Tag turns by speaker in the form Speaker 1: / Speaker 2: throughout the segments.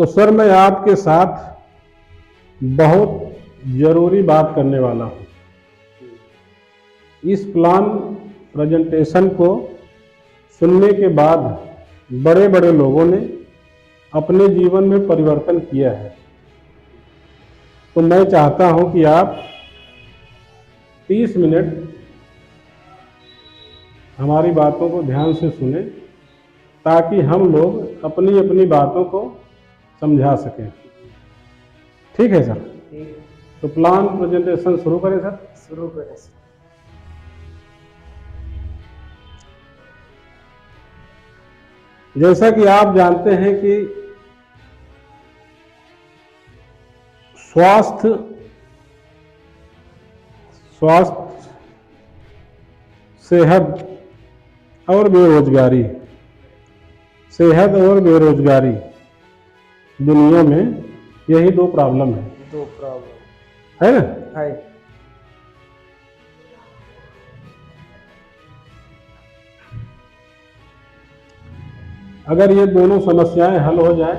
Speaker 1: तो सर मैं आपके साथ बहुत जरूरी बात करने वाला हूँ। इस प्लान प्रेजेंटेशन को सुनने के बाद बड़े बड़े लोगों ने अपने जीवन में परिवर्तन किया है। तो मैं चाहता हूं कि आप 30 मिनट हमारी बातों को ध्यान से सुने, ताकि हम लोग अपनी अपनी बातों को समझा सकें। ठीक है सर? तो प्लान प्रेजेंटेशन शुरू करें सर।
Speaker 2: शुरू करें सर।
Speaker 1: जैसा कि आप जानते हैं कि स्वास्थ्य सेहत और बेरोजगारी, सेहत और बेरोजगारी दुनिया में यही दो प्रॉब्लम है।
Speaker 2: दो प्रॉब्लम
Speaker 1: है ना?
Speaker 2: है।
Speaker 1: अगर ये दोनों समस्याएं हल हो जाए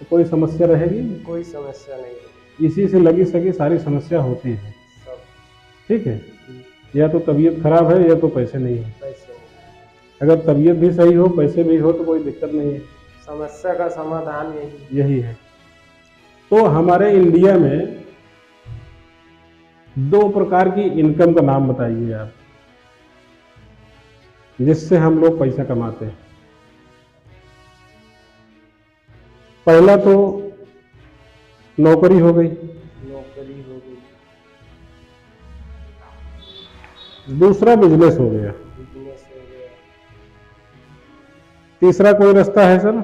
Speaker 1: तो कोई समस्या रहेगी?
Speaker 2: कोई समस्या नहीं।
Speaker 1: इसी से लगी सगी सारी समस्या होती है। ठीक है? या तो तबीयत खराब है या तो पैसे नहीं है।
Speaker 2: पैसे नहीं।
Speaker 1: अगर तबीयत भी सही हो, पैसे भी हो, तो कोई दिक्कत नहीं है।
Speaker 2: समस्या का समाधान
Speaker 1: यही है। तो हमारे इंडिया में दो प्रकार की इनकम का नाम बताइए आप, जिससे हम लोग पैसा कमाते हैं। पहला तो नौकरी हो गई, दूसरा बिजनेस हो गया, तीसरा कोई रास्ता है सर?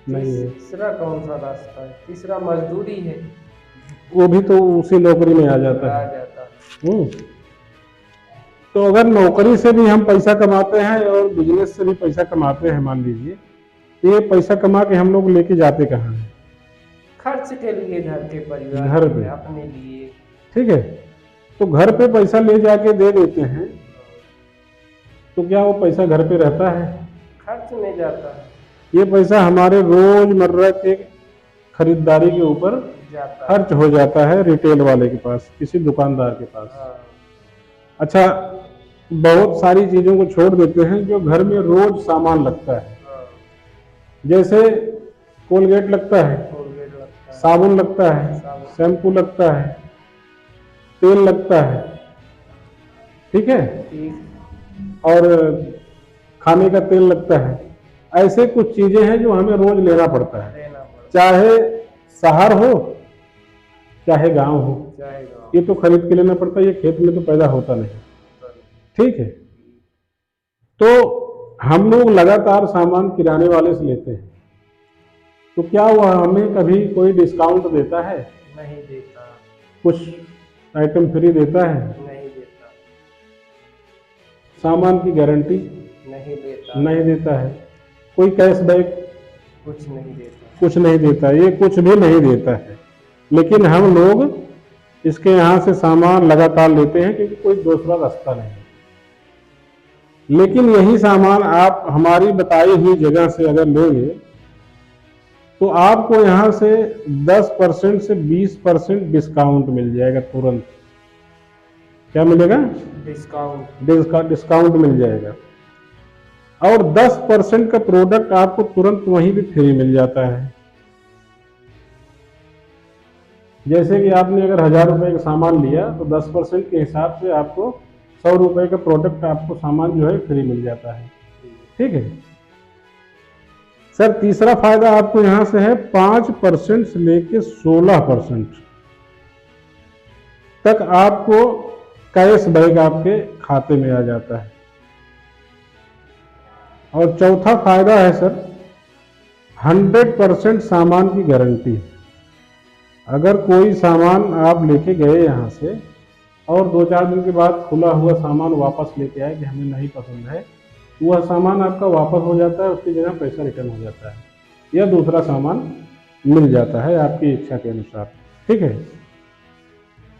Speaker 1: नहीं है।
Speaker 2: तीसरा कौन सा रास्ता है? तीसरा मजदूरी है।
Speaker 1: वो भी तो उसी नौकरी में आ जाता है। तो अगर नौकरी से भी हम पैसा कमाते हैं और बिजनेस से भी पैसा कमाते हैं, मान लीजिए, तो ये पैसा कमा के हम लोग लेके जाते कहाँ हैं?
Speaker 2: खर्च के लिए, घर के परिवार,
Speaker 1: घर पे,
Speaker 2: अपने लिए। ठीक
Speaker 1: है? तो घर पे पैसा ले जाके दे देते हैं, तो क्या वो पैसा घर पे रहता है?
Speaker 2: खर्च में जाता है।
Speaker 1: ये पैसा हमारे रोजमर्रा के खरीदारी के ऊपर खर्च हो जाता है, रिटेल वाले के पास, किसी दुकानदार के पास। अच्छा, बहुत सारी चीजों को छोड़ देते हैं जो घर में रोज सामान लगता है। जैसे कोलगेट लगता है, साबुन लगता है, शैम्पू लगता है, तेल लगता है। ठीक है? और खाने का तेल लगता है। ऐसे कुछ चीजें हैं जो हमें रोज लेना पड़ता है, चाहे शहर हो चाहे गांव हो। ये तो खरीद के लेना पड़ता है, ये खेत में तो पैदा होता नहीं। ठीक है? तो हम लोग लगातार सामान किराने वाले से लेते हैं, तो क्या वह हमें कभी कोई डिस्काउंट देता है?
Speaker 2: नहीं देता।
Speaker 1: कुछ आइटम फ्री देता है?
Speaker 2: नहीं देता।
Speaker 1: सामान की गारंटी? नहीं देता है। कोई कैशबैक?
Speaker 2: कुछ नहीं देता।
Speaker 1: कुछ नहीं देता, ये कुछ भी नहीं देता है। लेकिन हम लोग इसके यहाँ से सामान लगातार लेते हैं, क्योंकि कोई दूसरा रास्ता नहीं है। लेकिन यही सामान आप हमारी बताई हुई जगह से अगर लेंगे, तो आपको यहाँ से 10% से 20% डिस्काउंट मिल जाएगा तुरंत। क्या मिलेगा? डिस्काउंट मिल जाएगा। और 10% का प्रोडक्ट आपको तुरंत वहीं भी फ्री मिल जाता है। जैसे कि आपने अगर 1000 रुपए का सामान लिया, तो 10% के हिसाब से आपको 100 रुपए का प्रोडक्ट, आपको सामान जो है फ्री मिल जाता है। ठीक है सर? तीसरा फायदा आपको यहां से है, 5% से लेके 16% तक आपको कैशबैक आपके खाते में आ जाता है। और चौथा फायदा है सर, 100% सामान की गारंटी। अगर कोई सामान आप लेके गए यहाँ से और 2-4 दिन के बाद खुला हुआ सामान वापस लेके आए कि हमें नहीं पसंद है, वह सामान आपका वापस हो जाता है, उसकी जगह पैसा रिटर्न हो जाता है, या दूसरा सामान मिल जाता है आपकी इच्छा के अनुसार। ठीक है?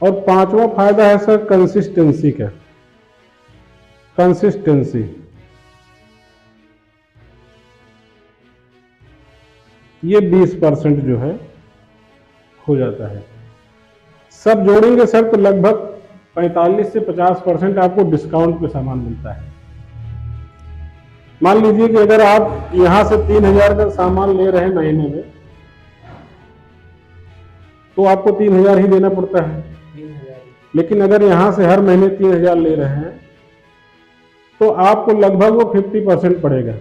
Speaker 1: और पांचवा फायदा है सर कंसिस्टेंसी का। ये 20% जो है हो जाता है। सब जोड़ेंगे सर तो लगभग 45 से 50% आपको डिस्काउंट पे सामान मिलता है। मान लीजिए कि अगर आप यहां से 3000 का सामान ले रहे हैं महीने में, तो आपको 3000 ही देना पड़ता है।
Speaker 2: 3000।
Speaker 1: लेकिन अगर यहां से हर महीने 3000 ले रहे हैं तो आपको लगभग वो 50% पड़ेगा।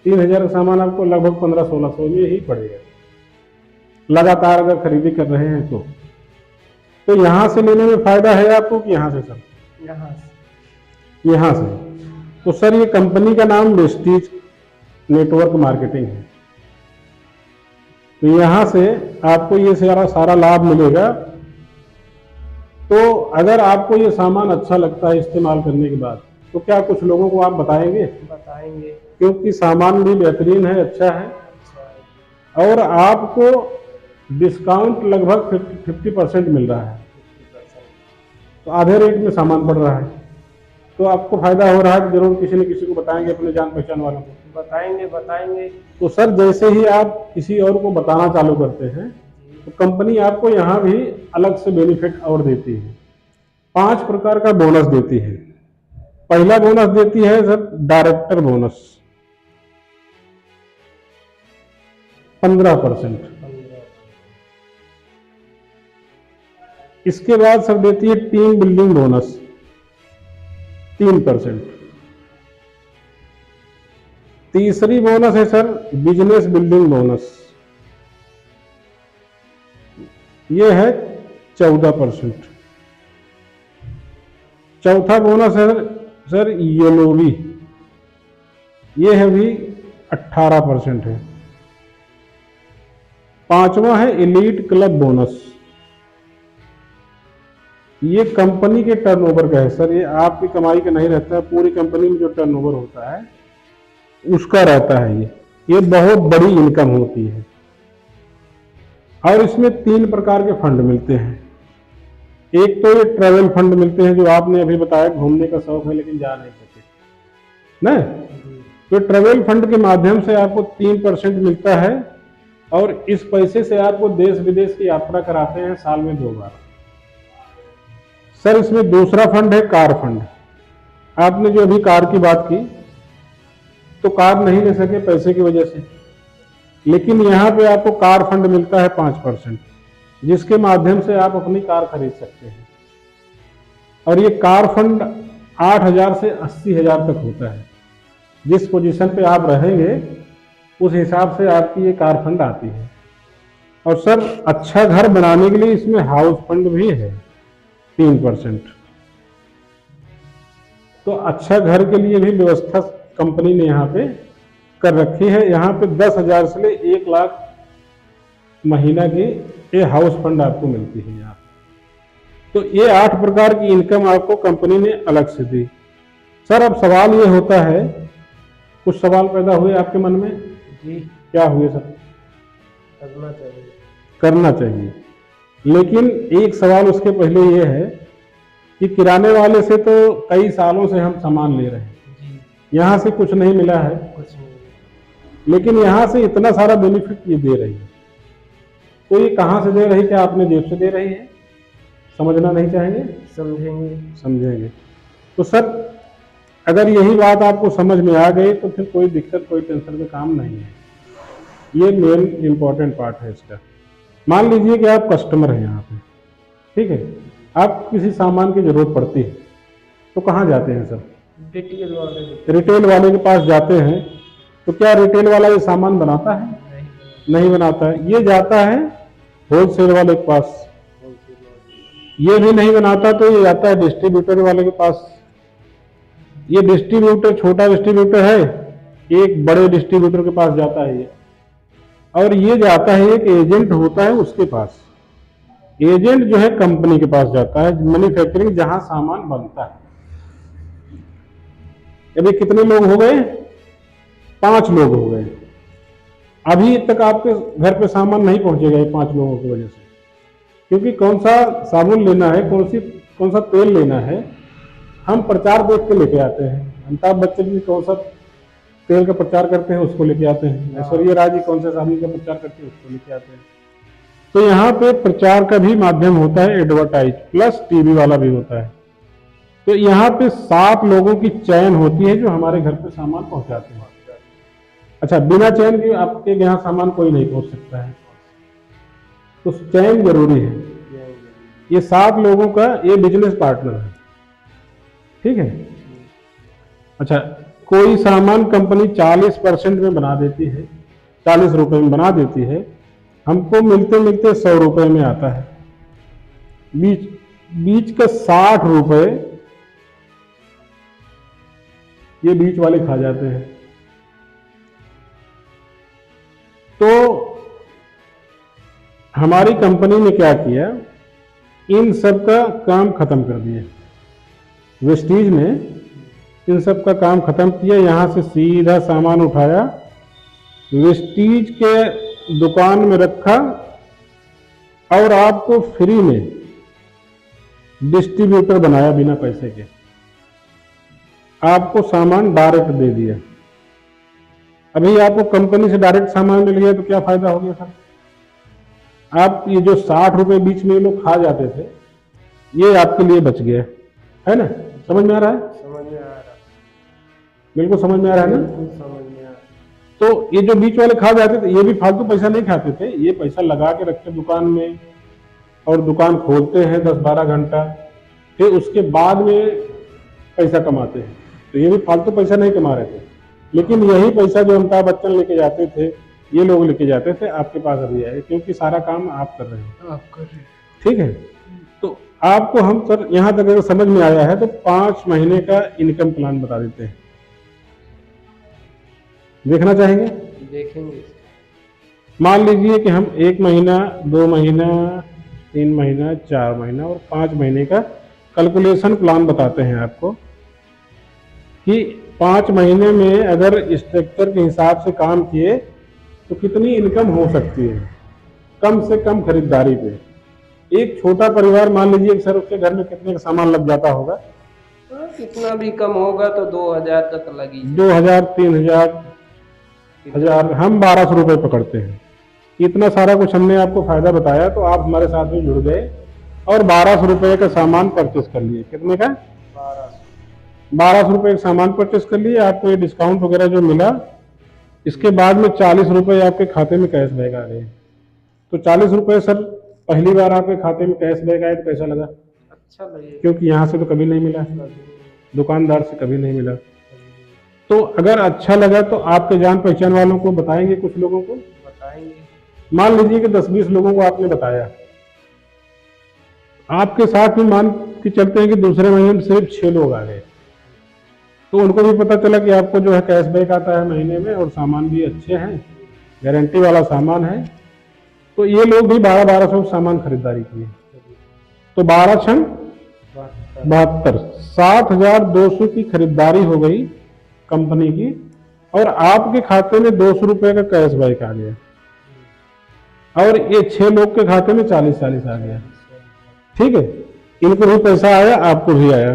Speaker 1: 3000 का सामान आपको लगभग 1500-1600 में ही पड़ेगा, लगातार अगर खरीदी कर रहे हैं तो यहां से लेने में फायदा है आपको कि यहां से सर?
Speaker 2: यहाँ से।
Speaker 1: यहां से। तो सर ये कंपनी का नाम वेस्टीज नेटवर्क मार्केटिंग है। तो यहां से आपको ये सारा लाभ मिलेगा। तो अगर आपको ये सामान अच्छा लगता है इस्तेमाल करने के बाद, तो क्या कुछ लोगों को आप बताएंगे?
Speaker 2: बताएंगे।
Speaker 1: क्योंकि सामान भी बेहतरीन है, अच्छा है,
Speaker 2: अच्छा है।
Speaker 1: और आपको डिस्काउंट लगभग 50% मिल रहा है।
Speaker 2: 50%।
Speaker 1: तो आधे रेट में सामान पड़ रहा है, तो आपको फायदा हो रहा है। जरूर किसी न किसी को बताएंगे, अपने जान पहचान वालों को
Speaker 2: बताएंगे बताएंगे।
Speaker 1: तो सर जैसे ही आप किसी और को बताना चालू करते हैं तो कंपनी आपको यहाँ भी अलग से बेनिफिट और देती है। 5 प्रकार का बोनस देती है। पहला बोनस देती है सर डायरेक्टर बोनस 15%।
Speaker 2: 15।
Speaker 1: इसके बाद सर देती है टीम बिल्डिंग बोनस 3%। तीसरी बोनस है सर बिजनेस बिल्डिंग बोनस, ये है 14%। चौथा बोनस है सर येलोवी, ये है भी 18% है। पांचवा है एलीट क्लब बोनस, ये कंपनी के टर्नओवर का है सर। ये आपकी कमाई का नहीं रहता है, पूरी कंपनी में जो टर्नओवर होता है उसका रहता है। ये बहुत बड़ी इनकम होती है। और इसमें 3 प्रकार के फंड मिलते हैं। एक तो ये ट्रैवल फंड मिलते हैं, जो आपने अभी बताया घूमने का शौक है लेकिन जा नहीं सके ना, तो ट्रैवल फंड के माध्यम से आपको 3% मिलता है, और इस पैसे से आपको देश विदेश की यात्रा कराते हैं साल में 2 बार। सर इसमें दूसरा फंड है कार फंड। आपने जो अभी कार की बात की, तो कार नहीं ले सके पैसे की वजह से, लेकिन यहाँ पे आपको कार फंड मिलता है 5%, जिसके माध्यम से आप अपनी कार खरीद सकते हैं। और ये कार फंड 8,000 से 80,000 तक होता है। जिस पोजीशन पे आप रहेंगे उस हिसाब से आपकी ये कार फंड आती है। और सर अच्छा घर बनाने के लिए इसमें हाउस फंड भी है 3%। तो अच्छा घर के लिए भी व्यवस्था कंपनी ने यहाँ पे कर रखी है। यहाँ पे 10,000 से ले 1 लाख महीना की ये हाउस फंड आपको मिलती है यहाँ। तो ये 8 प्रकार की इनकम आपको कंपनी ने अलग से दी। सर अब सवाल ये होता है, कुछ सवाल पैदा हुए आपके मन में?
Speaker 2: जी।
Speaker 1: क्या हुए सर?
Speaker 2: करना चाहिए।
Speaker 1: करना चाहिए, लेकिन एक सवाल उसके पहले ये है कि किराने वाले से तो कई सालों से हम सामान ले रहे हैं,
Speaker 2: जी।
Speaker 1: यहाँ से कुछ नहीं मिला है,
Speaker 2: कुछ नहीं।
Speaker 1: लेकिन यहाँ से इतना सारा बेनिफिट ये दे रही है। तो ये कहाँ से दे रही, क्या अपने जेब से दे रही है? समझना नहीं चाहेंगे?
Speaker 2: समझेंगे।
Speaker 1: समझेंगे। तो सर अगर यही बात आपको समझ में आ गई तो फिर कोई दिक्कत, कोई टेंशन का काम नहीं है। ये मेन इंपॉर्टेंट पार्ट है इसका। मान लीजिए कि आप कस्टमर हैं यहाँ पे, ठीक है, आप किसी सामान की जरूरत पड़ती है तो कहाँ जाते हैं सर?
Speaker 2: रिटेल वाले।
Speaker 1: रिटेल वाले के पास जाते हैं। तो क्या रिटेल वाला ये सामान बनाता है? नहीं बनाता है। ये जाता है होलसेल वाले के पास, ये भी नहीं बनाता तो ये जाता है डिस्ट्रीब्यूटर वाले के पास। ये डिस्ट्रीब्यूटर छोटा डिस्ट्रीब्यूटर है, एक बड़े डिस्ट्रीब्यूटर के पास जाता है ये, और ये जाता है एक एजेंट होता है उसके पास। एजेंट जो है कंपनी के पास जाता है, मैन्युफैक्चरिंग जहां सामान बनता है। अभी कितने लोग हो गए? 5 लोग हो गए। अभी तक आपके घर पे सामान नहीं पहुंचेगा ये 5 लोगों की वजह से, क्योंकि कौन सा साबुन लेना है, कौन सा तेल लेना है, हम प्रचार देख के लेके आते हैं। अमिताभ बच्चन जी कौन सा तेल का प्रचार करते हैं उसको लेके आते हैं, ऐश्वर्या राय जी कौन से साबुन का प्रचार करते हैं उसको लेके आते हैं। तो यहाँ पे प्रचार का भी माध्यम होता है एडवर्टाइज, प्लस टीवी वाला भी होता है। तो यहाँ पे 7 लोगों की चैन होती है जो हमारे घर पे सामान पहुंचाते हैं। अच्छा, बिना चैन के आपके यहाँ सामान कोई नहीं पहुंच सकता है, तो चैन जरूरी है। ये 7 लोगों का ये बिजनेस पार्टनर है, ठीक है। अच्छा, कोई सामान कंपनी 40% में बना देती है, 40 रुपए में बना देती है, हमको मिलते मिलते 100 रुपए में आता है। बीच का 60 रुपए ये बीच वाले खा जाते हैं। तो हमारी कंपनी ने क्या किया, इन सब का काम खत्म कर दिया। वेस्टीज ने इन सब का काम खत्म किया, यहां से सीधा सामान उठाया, वेस्टीज के दुकान में रखा और आपको फ्री में डिस्ट्रीब्यूटर बनाया बिना पैसे के। आपको सामान डायरेक्ट दे दिया। अभी आपको कंपनी से डायरेक्ट सामान मिल गया तो क्या फायदा हो गया सर? आप ये जो 60 रुपए बीच में लोग खा जाते थे, ये आपके लिए बच गया है ना? समझ में आ रहा है?
Speaker 2: समझ में आ रहा,
Speaker 1: बिल्कुल समझ में आ रहा है ना?
Speaker 2: समझ में आ रहा।
Speaker 1: तो ये जो बीच वाले खा जाते थे, ये भी फालतू पैसा नहीं खाते थे, ये पैसा लगा के रखते दुकान में और दुकान खोलते हैं 10-12 घंटा, फिर उसके बाद में पैसा कमाते हैं। तो ये भी फालतू पैसा नहीं कमा रहे थे, लेकिन यही पैसा जो अमिताभ बच्चन लेके जाते थे, ये लोग लेके जाते थे, आपके पास अभी आए, क्योंकि सारा काम आप कर रहे हैं।
Speaker 2: आप कर रहे हैं,
Speaker 1: ठीक है। तो आपको हम सर यहाँ तक अगर समझ में आया है तो 5 महीने का इनकम प्लान बता देते हैं। देखना चाहेंगे?
Speaker 2: देखेंगे।
Speaker 1: मान लीजिए कि हम 1 महीना, 2 महीना, 3 महीना, 4 महीना और 5 महीने का कैलकुलेशन प्लान बताते हैं आपको कि 5 महीने में अगर स्ट्रक्चर के हिसाब से काम किए तो कितनी इनकम हो सकती है कम से कम खरीदारी पे। एक छोटा परिवार मान लीजिए कि सर उसके घर में कितने का सामान लग जाता होगा?
Speaker 2: कितना भी कम होगा तो 2000 तक लगी।
Speaker 1: 2000, 3000, 1000, हम 1200 रुपए पकड़ते हैं। इतना सारा कुछ हमने आपको फायदा बताया, तो आप हमारे साथ में जुड़ गए और 1200 रुपए का सामान परचेस कर लिए। कितने का? 1200 रुपए का सामान परचेस कर लिए। आपको ये डिस्काउंट वगैरह जो मिला, इसके बाद में 40 रुपए आपके खाते में कैश बैक आ गए। तो 40 रुपए सर पहली बार आपके खाते में कैश बैक आए तो कैसा लगा?
Speaker 2: अच्छा लगे,
Speaker 1: क्योंकि यहाँ से तो कभी नहीं मिला, दुकानदार से कभी नहीं मिला। तो अगर अच्छा लगा तो आपके जान पहचान वालों को बताएंगे, कुछ लोगों को
Speaker 2: बताएंगे।
Speaker 1: मान लीजिए कि 10-20 लोगों को आपने बताया, आपके साथ में मान के चलते हैं कि दूसरे महीने में सिर्फ 6 लोग आ गए, तो उनको भी पता चला कि आपको जो है कैशबैक आता है महीने में और सामान भी अच्छे हैं, गारंटी वाला सामान है। तो ये लोग भी 1200 सामान खरीदारी किए। तो 12 छन 72, 60,200 की खरीदारी हो गई कंपनी की, और आपके खाते में 200 रुपए का कैशबैक आ गया, और ये 6 लोग के खाते में 40-40 आ गया। ठीक है, इनको भी पैसा आया, आपको भी आया।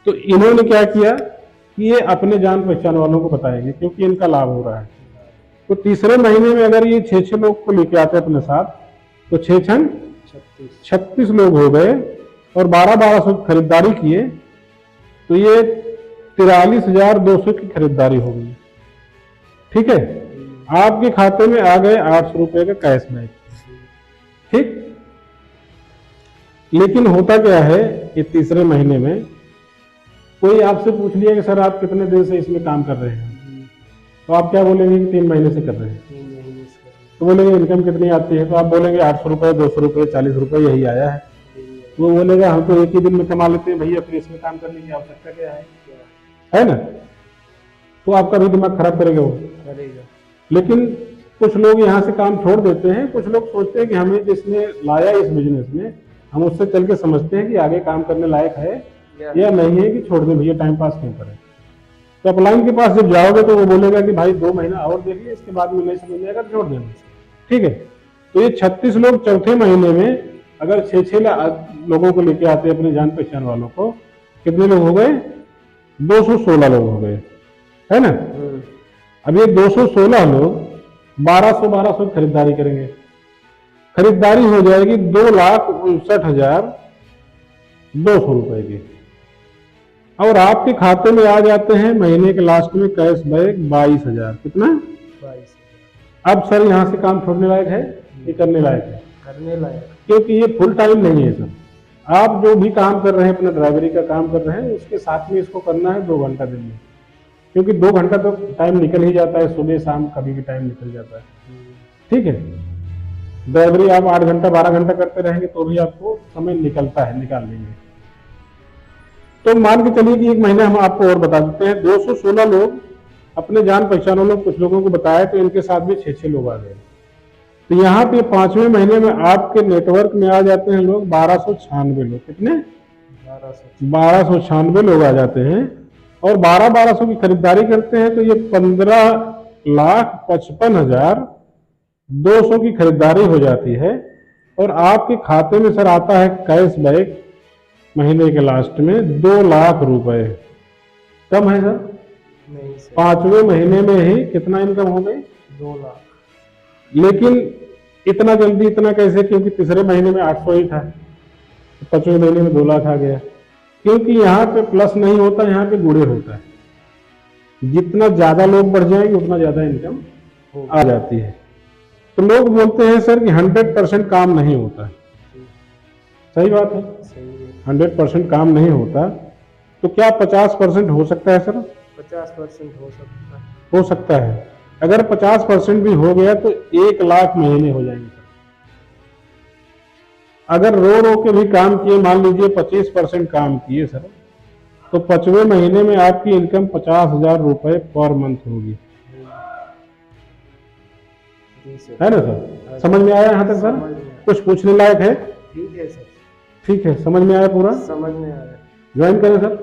Speaker 1: तो इन्होंने क्या किया कि ये अपने जान पहचान वालों को बताएंगे, क्योंकि इनका लाभ हो रहा है। तो तीसरे महीने में अगर ये 6 लोग को लेके आते अपने साथ, तो 6 छन 36 लोग हो गए और 1200 खरीदारी किए, तो ये 43,200 की खरीदारी हो गई। ठीक है, आपके खाते में आ गए 800 रुपए का कैशबैक। ठीक, लेकिन होता क्या है, ये तीसरे महीने में कोई आपसे पूछ लिया कि सर आप कितने दिन से इसमें काम कर रहे हैं, तो आप क्या बोलेंगे कि 3 महीने से कर रहे हैं। तो बोलेंगे इनकम कितनी आती है, तो आप बोलेंगे 800 रुपए, 200 रुपए, 40 रुपए यही आया है। वो बोलेगा हम तो एक ही दिन में कमा लेते हैं भैया, फिर इसमें काम करने की आवश्यकता क्या है ना? तो आपका भी दिमाग खराब करेगा वो। लेकिन कुछ लोग यहाँ से काम छोड़ देते हैं, कुछ लोग सोचते हैं कि हमें जिसने लाया इस बिजनेस में, हम उससे चल के समझते हैं कि आगे काम करने लायक है या नहीं है, कि छोड़ दें भैया, टाइम पास क्यों करें। तो अपलाइन के पास जब जाओगे तो वो बोलेगा कि भाई 2 महीना और देखिए, इसके बाद में नहीं समझ आएगा तो छोड़ देना। ठीक है, तो ये 36 लोग चौथे महीने में अगर 6 लोगों को लेके आते अपने जान पहचान वालों को, कितने लोग हो गए? 216 लोग हो गए, है ना? अब ये 216 लोग 1200 की खरीदारी करेंगे, खरीदारी हो जाएगी 2,59,200 रुपए की, और आपके खाते में आ जाते हैं महीने के लास्ट में कैश बैक 22,000। कितना?
Speaker 2: 22,000।
Speaker 1: अब सर यहाँ से काम छोड़ने लायक है कि करने लायक है?
Speaker 2: करने लायक,
Speaker 1: क्योंकि ये फुल टाइम नहीं है सर। आप जो भी काम कर रहे हैं, अपना ड्राइवरी का काम कर रहे हैं, उसके साथ में इसको करना है 2 घंटा दिन में, क्योंकि 2 घंटा तो टाइम निकल ही जाता है, सुबह शाम कभी भी टाइम निकल जाता है। ठीक है, ड्राइवरी आप 8 घंटा 12 घंटा करते रहेंगे तो भी आपको समय निकलता है, निकाल लेंगे। तो मान के चलिए कि 1 महीने हम आपको और बता देते हैं। 216 लोग अपने जान पहचान लोग, कुछ लोगों को बताया तो इनके साथ भी 6-6 लोग आ गए। तो यहाँ पे 5वें महीने में आपके नेटवर्क में आ जाते हैं लोग 1296 लोग। कितने? 1296 लोग आ जाते हैं, और 1200 की खरीदारी करते हैं तो ये 15,55,200 की खरीदारी हो जाती है, और आपके खाते में सर आता है कैश बैक महीने के लास्ट में 2 लाख रुपए। कम है सर?
Speaker 2: नहीं सर।
Speaker 1: 5वें महीने में ही कितना इनकम हो गई?
Speaker 2: 2 लाख।
Speaker 1: लेकिन इतना जल्दी, इतना कैसे? क्योंकि तीसरे महीने में 800 ही था, 5वें महीने में 2 लाख आ गया। क्योंकि यहाँ पे प्लस नहीं होता, यहाँ पे गुणे होता है। जितना ज्यादा लोग बढ़ जाएंगे उतना ज्यादा इनकम आ जाती है। तो लोग बोलते हैं सर कि 100% काम नहीं होता है। सही बात है, 100% काम नहीं होता। तो क्या 50% हो सकता है सर?
Speaker 2: 50% हो सकता है।
Speaker 1: हो सकता है। अगर 50% भी हो गया तो 1 लाख महीने हो जाएंगे सर। अगर रो के भी काम किए, मान लीजिए 25% काम किए सर, तो 5वें महीने में आपकी इनकम 50,000 रुपए पर मंथ होगी। है ना सर? समझ में आया यहाँ तक सर? कुछ पूछने लायक है?
Speaker 2: ठीक है सर।
Speaker 1: ठीक है, समझ में आया पूरा?
Speaker 2: समझ में आया।
Speaker 1: ज्वाइन करें सर?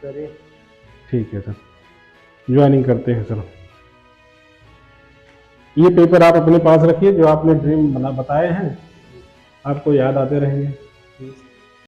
Speaker 2: करें।
Speaker 1: ठीक है सर, ज्वाइनिंग करते हैं सर। ये पेपर आप अपने पास रखिए, जो आपने ड्रीम बताए हैं, आपको याद आते रहेंगे।